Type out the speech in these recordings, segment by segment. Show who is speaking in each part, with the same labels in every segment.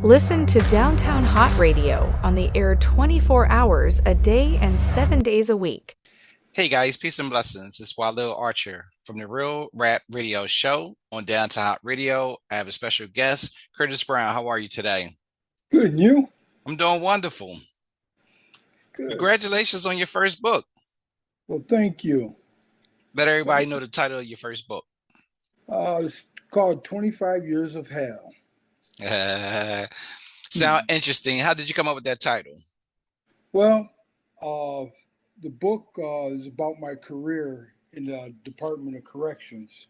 Speaker 1: Listen to Downtown Hot Radio on the air 24 hours a day and 7 days a week.
Speaker 2: Hey guys, peace and blessings. It's Walil Archer from the Real Rap Radio Show on Downtown Hot Radio. I have a special guest, Curtis Brown. How are you today?
Speaker 3: Good, and you?
Speaker 2: I'm doing wonderful.
Speaker 3: Good.
Speaker 2: Congratulations on your first book.
Speaker 3: Well, thank you.
Speaker 2: Let everybody know the title of your first book.
Speaker 3: It's called 25 Years of Hell.
Speaker 2: Sound interesting. How did you come up with that title?
Speaker 3: Well, the book is about my career in the Department of Corrections,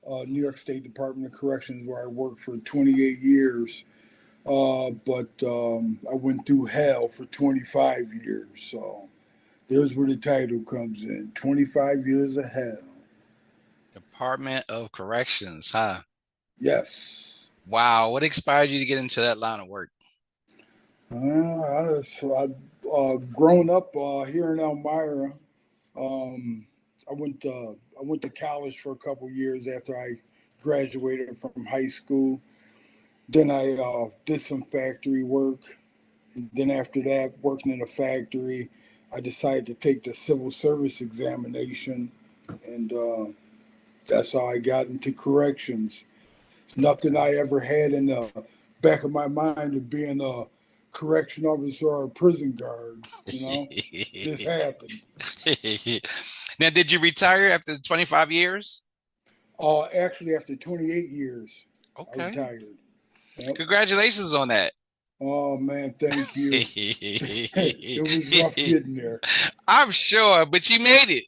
Speaker 3: New York State Department of Corrections, where I worked for 28 years. But I went through hell for 25 years. So there's where the title comes in, 25 Years of Hell.
Speaker 2: Department of Corrections, huh?
Speaker 3: Yes.
Speaker 2: Wow. What inspired you to get into that line of work?
Speaker 3: I've grown up here in Elmira. I went to college for a couple years after I graduated from high school. Then I did some factory work. And then after that, working in a factory, I decided to take the civil service examination, and that's how I got into corrections. It's nothing I ever had in the back of my mind of being a correction officer or a prison guard. Just happened.
Speaker 2: Now, did you retire after 25 years?
Speaker 3: Actually, after 28 years,
Speaker 2: Okay.
Speaker 3: I retired. Yep.
Speaker 2: Congratulations on that.
Speaker 3: Oh, man, thank you. It was rough getting there.
Speaker 2: I'm sure, but you made it.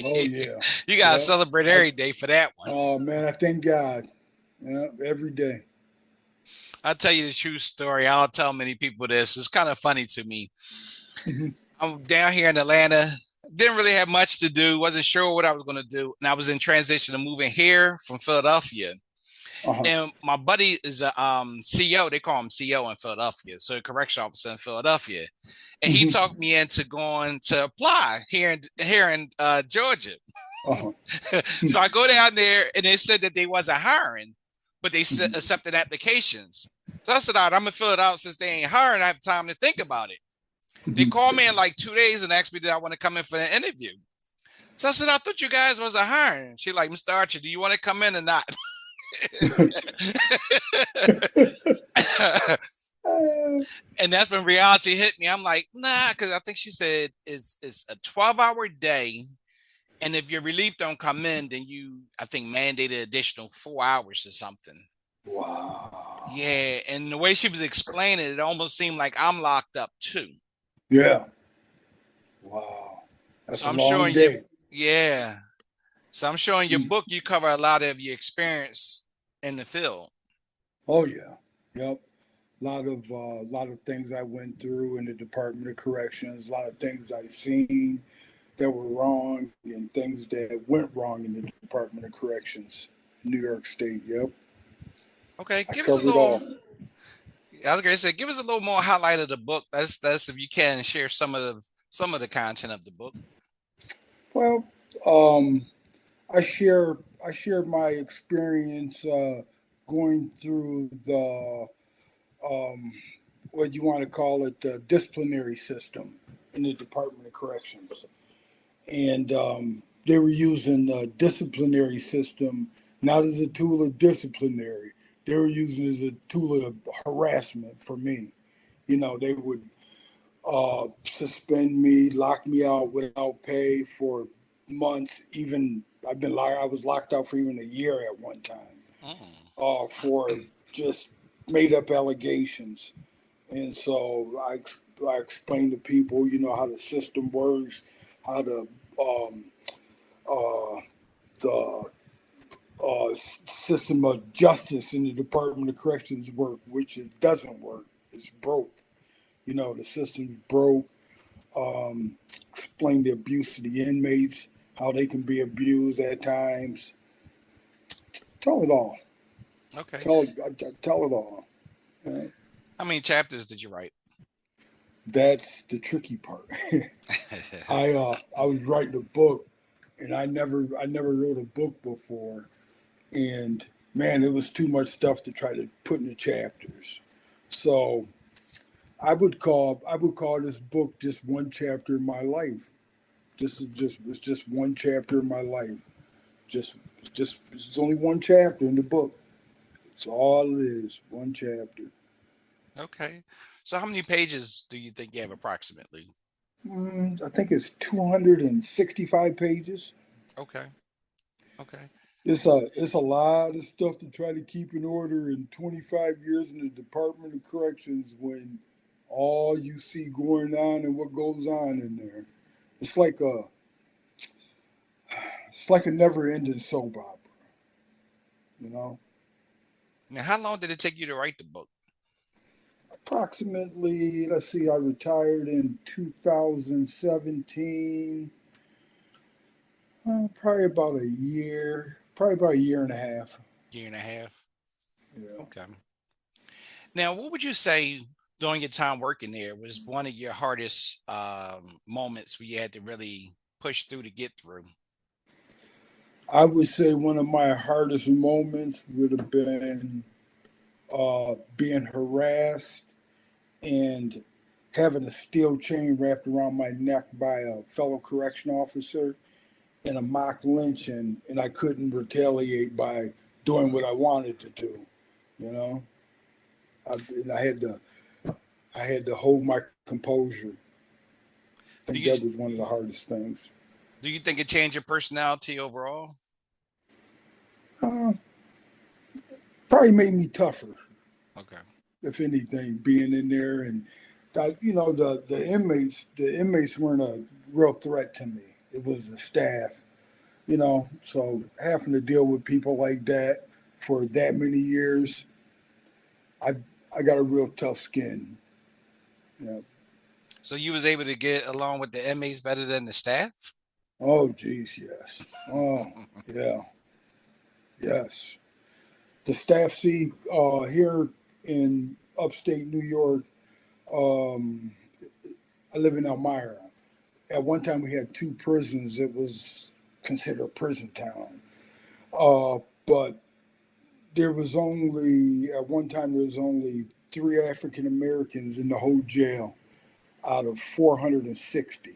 Speaker 3: Oh, yeah.
Speaker 2: You got to celebrate every day for that one.
Speaker 3: Oh, man, I thank God. Yeah, every day.
Speaker 2: I'll tell you the true story. I'll tell many people this. It's kind of funny to me.
Speaker 3: Mm-hmm.
Speaker 2: I'm down here in Atlanta. Didn't really have much to do. Wasn't sure what I was going to do. And I was in transition of moving here from Philadelphia.
Speaker 3: Uh-huh.
Speaker 2: And my buddy is a CO. They call him CO in Philadelphia. So a correction officer in Philadelphia. And he talked me into going to apply here in Georgia.
Speaker 3: Uh-huh.
Speaker 2: So I go down there and they said that they wasn't hiring, but they accepted applications. So I said, I'm going to fill it out since they ain't hiring. I have time to think about it. They called me in like 2 days and asked me, did I want to come in for an interview? So I said, I thought you guys wasn't hiring. She like, Mr. Archer, do you want to come in or not? And that's when reality hit me. I'm like, nah, because I think she said it's a 12-hour day. And if your relief don't come in, then you, I think, mandated additional 4 hours or something.
Speaker 3: Wow.
Speaker 2: Yeah. And the way she was explaining it almost seemed like I'm locked up too.
Speaker 3: Yeah. Wow. That's
Speaker 2: so I'm
Speaker 3: long
Speaker 2: showing
Speaker 3: day.
Speaker 2: you. Yeah. So I'm showing your book, you cover a lot of your experience in the field.
Speaker 3: Oh yeah. Yep. A lot of things I went through in the Department of Corrections, a lot of things I've seen that were wrong and things that went wrong in the Department of Corrections, New York State. Yep.
Speaker 2: Okay,
Speaker 3: I
Speaker 2: give us a
Speaker 3: covered
Speaker 2: little.
Speaker 3: all.
Speaker 2: I was going to say, give us a little more highlight of the book. That's if you can share some of the content of the book.
Speaker 3: Well, I share my experience going through the what you want to call it, the disciplinary system in the Department of Corrections, and they were using the disciplinary system not as a tool of disciplinary. They were using it as a tool of harassment for me. They would suspend me, lock me out without pay for months. Even I was locked out for even a year at one time for just made up allegations. And so I explained to people, how the system works, how the system of justice in the Department of Corrections work, which it doesn't work. It's broke. The system's broke. Explain the abuse to the inmates, how they can be abused at times. Tell it all.
Speaker 2: Okay.
Speaker 3: Tell it all.
Speaker 2: How many chapters did you write?
Speaker 3: That's the tricky part. I was writing a book, and I never wrote a book before, and man, it was too much stuff to try to put in the chapters. So I would call this book just one chapter in my life. It's just one chapter in my life. It's only one chapter in the book. It's all it is, one chapter.
Speaker 2: Okay. So how many pages do you think you have approximately?
Speaker 3: I think it's 265 pages.
Speaker 2: Okay. Okay.
Speaker 3: It's a lot of stuff to try to keep in order in 25 years in the Department of Corrections when all you see going on and what goes on in there. It's like a it's like a never-ending soap opera, you know.
Speaker 2: Now, how long did it take you to write the book?
Speaker 3: Approximately, let's see, I retired in 2017. Probably about a year and a half.
Speaker 2: Year and a half.
Speaker 3: Yeah.
Speaker 2: Okay. Now, what would you say during your time working there was one of your hardest moments where you had to really push through to get through?
Speaker 3: I would say one of my hardest moments would have been being harassed and having a steel chain wrapped around my neck by a fellow correction officer in a mock lynching, and I couldn't retaliate by doing what I wanted to do. You know, and I had to hold my composure. I
Speaker 2: Do
Speaker 3: think
Speaker 2: you
Speaker 3: that was one of the hardest things.
Speaker 2: do you think it changed your personality overall?
Speaker 3: Uh, Probably made me tougher,
Speaker 2: Okay.
Speaker 3: if anything, being in there and the inmates weren't a real threat to me. It was the staff, so having to deal with people like that for that many years, I I got a real tough skin. Yeah.
Speaker 2: So you was able to get along with the inmates better than the staff?
Speaker 3: Oh, geez, yes. Oh, yeah, yes. The staff see here in upstate New York. Um, I live in Elmira. At one time, we had two prisons. It was considered a prison town. But at one time, there was only three African Americans in the whole jail out of 460.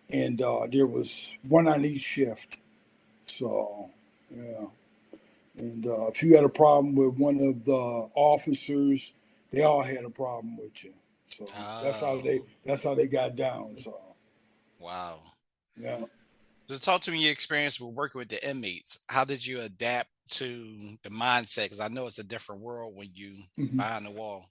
Speaker 3: And there was one on each shift. So, yeah. And if you had a problem with one of the officers, they all had a problem with you. So that's how
Speaker 2: Oh,
Speaker 3: they got down. So,
Speaker 2: wow.
Speaker 3: yeah.
Speaker 2: So talk to me your experience with working with the inmates. How did you adapt to the mindset? Because I know it's a different world when you
Speaker 3: Mhm.
Speaker 2: behind the wall.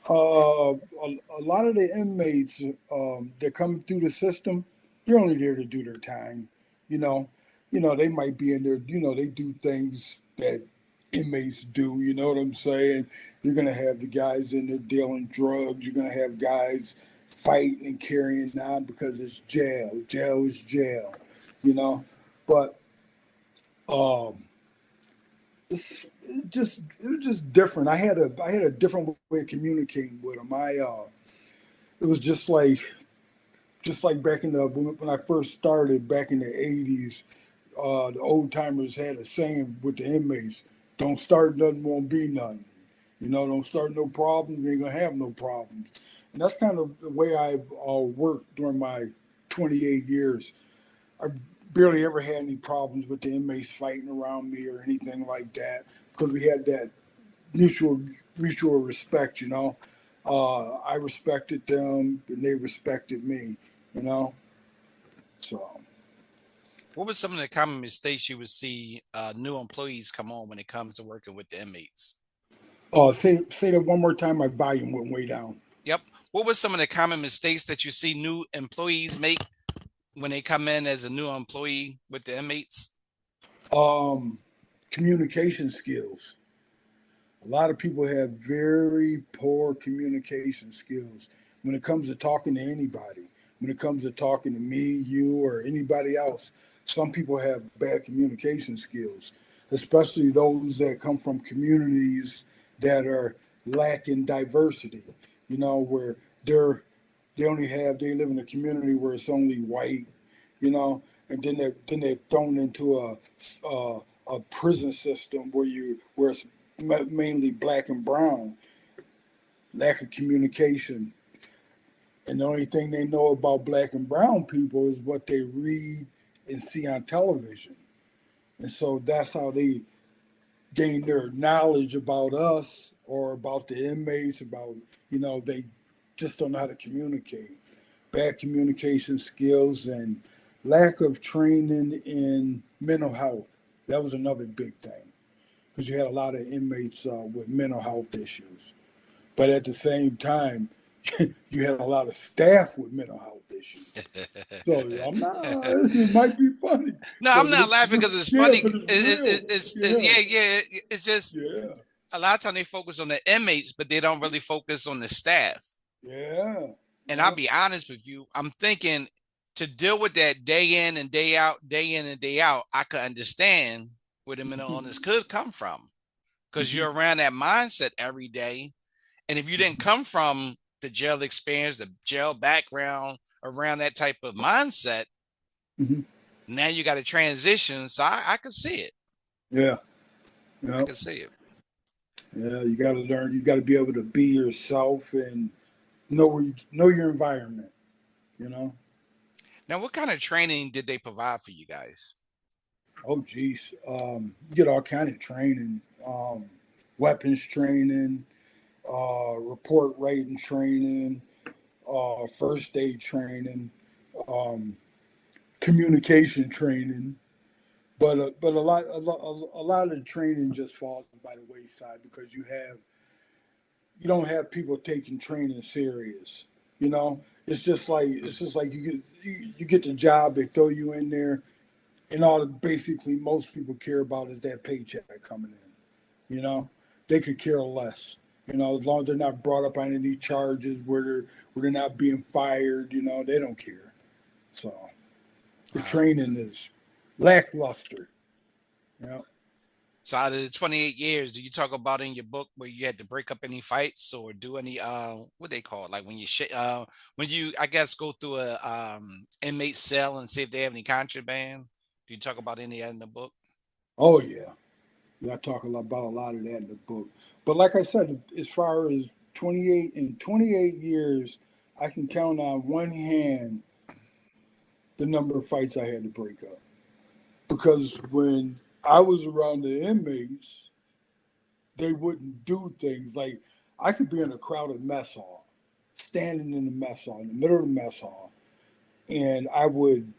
Speaker 3: A lot of the inmates that come through the system, they're only there to do their time. You know, they might be in there. They do things that inmates do. You know what I'm saying? You're gonna have the guys in there dealing drugs. You're gonna have guys fighting and carrying on because it's jail. Jail is jail. You know, but um, it was just different. I had a different way of communicating with them. It was just like back in the when I first started back in the '80s. The old timers had a saying with the inmates: "Don't start nothing, won't be none." Don't start no problems, you ain't gonna have no problems. And that's kind of the way I worked during my 28 years. I barely ever had any problems with the inmates fighting around me or anything like that because we had that mutual mutual respect. I respected them and they respected me. You know, so
Speaker 2: What were some of the common mistakes you would see new employees come on when it comes to working with the inmates?
Speaker 3: say that one more time. My volume went way down.
Speaker 2: Yep. What were some of the common mistakes that you see new employees make when they come in as a new employee with the inmates?
Speaker 3: Um, Communication skills. A lot of people have very poor communication skills when it comes to talking to anybody. When it comes to talking to me, you, or anybody else, some people have bad communication skills, especially those that come from communities that are lacking diversity. Where they live in a community where it's only white. And then they're thrown into a prison system where it's mainly black and brown, lack of communication. And the only thing they know about black and brown people is what they read and see on television. And so that's how they gain their knowledge about us or about the inmates, about, they just don't know how to communicate. Bad communication skills and lack of training in mental health. That was another big thing because you had a lot of inmates with mental health issues. But at the same time, you had a lot of staff with mental health issues. So I'm not. It might be funny.
Speaker 2: No, I'm not laughing because it's
Speaker 3: Yeah,
Speaker 2: funny.
Speaker 3: but it's real.
Speaker 2: Yeah. It's just
Speaker 3: Yeah.
Speaker 2: a lot of time they focus on the inmates, but they don't really focus on the staff.
Speaker 3: Yeah.
Speaker 2: And I'll be honest with you, I'm thinking to deal with that day in and day out, day in and day out, I could understand where the mental illness could come from because you're around that mindset every day. And if you didn't come from the jail experience, the jail background around that type of mindset, now you got to transition. So I can see it.
Speaker 3: Yeah.
Speaker 2: I can see it.
Speaker 3: Yeah, you got to learn. You got to be able to be yourself and know your environment.
Speaker 2: Now, what kind of training did they provide for you guys?
Speaker 3: Oh, geez, you get all kind of training, weapons training, report writing training, first aid training, um, communication training. But a lot of the training just falls by the wayside because you don't have people taking training serious. It's just like you get the job, they throw you in there, and all basically most people care about is that paycheck coming in. They could care less. As long as they're not brought up on any charges where they're not being fired, they don't care. So the training is lackluster.
Speaker 2: So out of the 28 years, do you talk about in your book where you had to break up any fights or do any what they call it, like when you I guess go through a inmate cell and see if they have any contraband? Do you talk about any of that in the book?
Speaker 3: Oh yeah. I talk about a lot of that in the book. But like I said, as far as 28 years, I can count on one hand the number of fights I had to break up. Because when I was around the inmates, they wouldn't do things like I could be in a crowded mess hall, standing in the mess hall, in the middle of the mess hall, and I would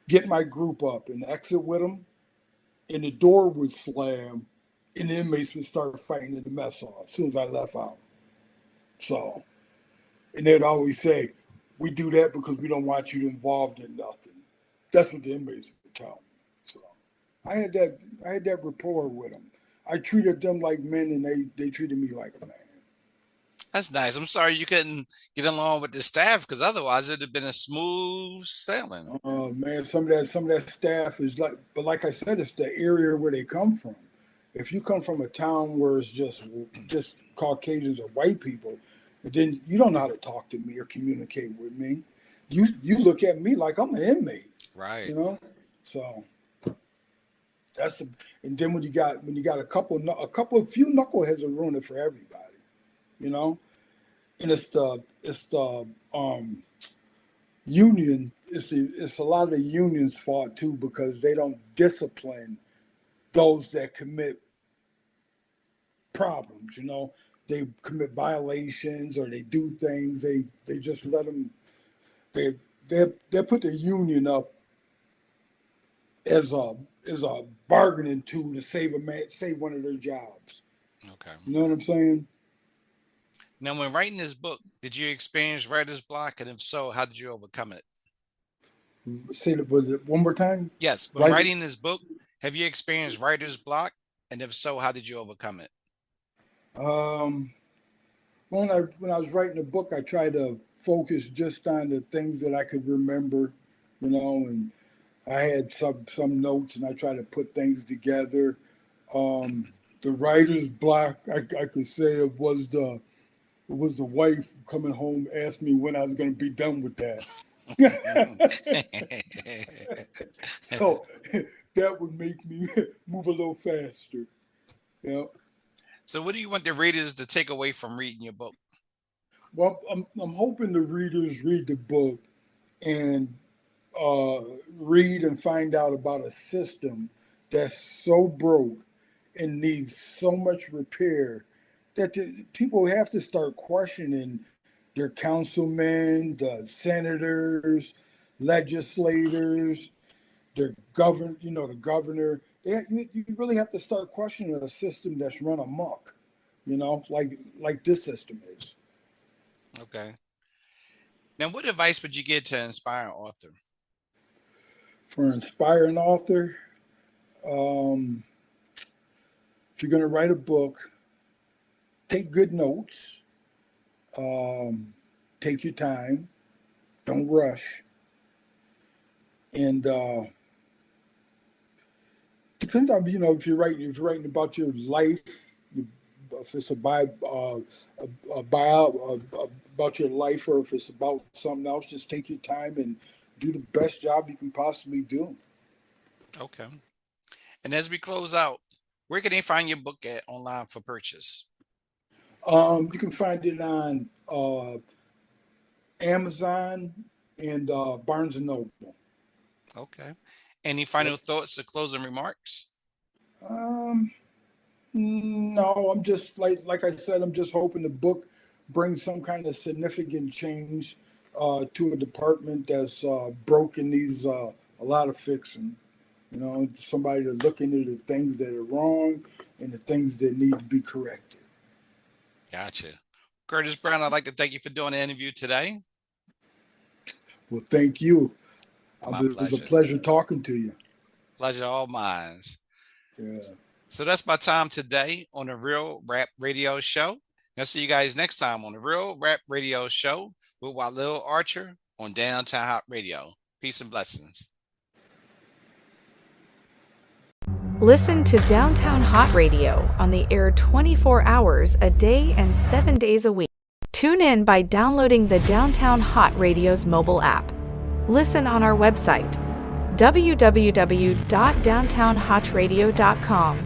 Speaker 3: get my group up and exit with them, and the door would slam, and the inmates would start fighting in the mess hall as soon as I left out. So, and they'd always say, "We do that because we don't want you involved in nothing." That's what the inmates would tell me. So, I had that rapport with them. I treated them like men, and they treated me like a man.
Speaker 2: That's nice. I'm sorry you couldn't get along with the staff because otherwise it'd have been a smooth sailing.
Speaker 3: Oh man, some of that staff is like, but like I said, it's the area where they come from. If you come from a town where it's just Caucasians or white people, then you don't know how to talk to me or communicate with me. You look at me like I'm an inmate,
Speaker 2: Right.
Speaker 3: you know. So that's the and then when you got a few knuckleheads are ruining it for everybody, you know. And it's the union. It's a lot of the unions' fault too because they don't discipline those that commit problems. They commit violations or they do things. They just let them. They they put the union up as a bargaining tool to save one of their jobs.
Speaker 2: Okay.
Speaker 3: You know what I'm saying?
Speaker 2: Now, when writing this book, did you experience writer's block? And if so, how did you overcome it?
Speaker 3: Say it was it one more time.
Speaker 2: Yes. When
Speaker 3: Right.
Speaker 2: writing this book, have you experienced writer's block? And if so, how did you overcome it?
Speaker 3: Um, when I was writing the book, I tried to focus just on the things that I could remember, and I had some notes, and I tried to put things together. The writer's block, I could say it was the wife coming home asked me when I was going to be done with that. So that would make me move a little faster. You know?
Speaker 2: So, what do you want the readers to take away from reading your book?
Speaker 3: Well, I'm hoping the readers read the book and uh, read and find out about a system that's so broke and needs so much repair that people have to start questioning their councilmen, the senators, legislators, the governor. You really have to start questioning a system that's run amok, like this system is.
Speaker 2: Okay. Now, what advice would you give to an inspiring author?
Speaker 3: For an inspiring author, um, if you're going to write a book, take good notes, take your time, don't rush, and depends on if you're writing about your life, if it's about your life, or if it's about something else, just take your time and do the best job you can possibly do.
Speaker 2: Okay. And as we close out, where can they find your book at online for purchase?
Speaker 3: You can find it on Amazon and Barnes and Noble.
Speaker 2: Okay. Any final thoughts or closing remarks?
Speaker 3: Um, no, I'm just like I said, I'm just hoping the book brings some kind of significant change to a department that's broken needs a lot of fixing. Somebody to look into the things that are wrong and the things that need to be corrected.
Speaker 2: Gotcha. Curtis Brown, I'd like to thank you for doing the interview today.
Speaker 3: Well, thank you.
Speaker 2: My
Speaker 3: It was a
Speaker 2: pleasure.
Speaker 3: pleasure talking to you.
Speaker 2: Pleasure all mine.
Speaker 3: Yeah.
Speaker 2: So that's my time today on the Real Rap Radio Show. I'll see you guys next time on the Real Rap Radio Show with Walil Archer on Downtown Hott Radio. Peace and blessings.
Speaker 1: Listen to Downtown Hott Radio on the air 24 hours a day and 7 days a week. Tune in by downloading the Downtown Hott Radio's mobile app. Listen on our website, www.downtownhottradio.com.